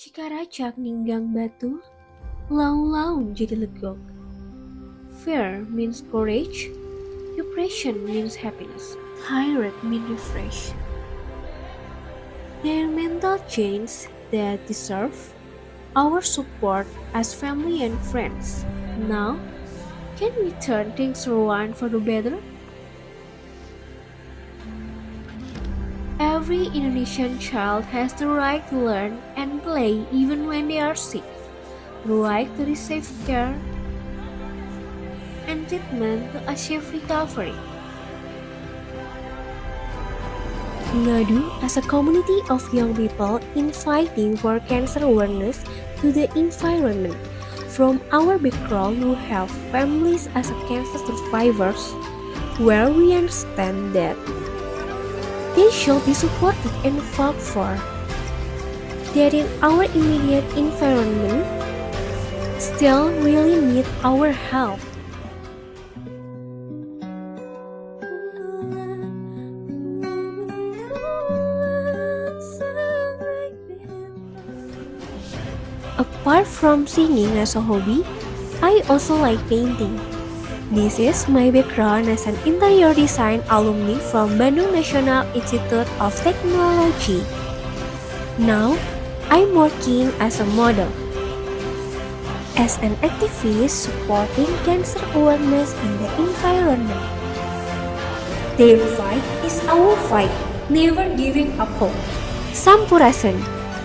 Cikaracak ninggang batu, laung-laung jadi legok. Fear means courage, depression means happiness, tired means refresh. They're mental chains that deserve our support as family and friends. Now, can we turn things around for the better? Every Indonesian child has the right to learn and play even when they are sick, the right to receive care and treatment to achieve recovery. Ngadu as a community of young people in fighting for cancer awareness to the environment. From our background, we have families as a cancer survivors where we understand that they should be supported and fought for. That in our immediate environment still really need our help. Apart from singing as a hobby, I also like painting. This is my background as an interior design alumni from Bandung National Institute of Technology. Now, I'm working as a model, as an activist supporting cancer awareness in the environment. Their fight is our fight, never giving up hope. Sampurasun.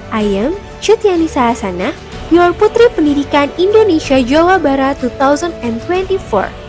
I am Cutianisa Hasana, your Putri Pendidikan Indonesia Jawa Barat 2024.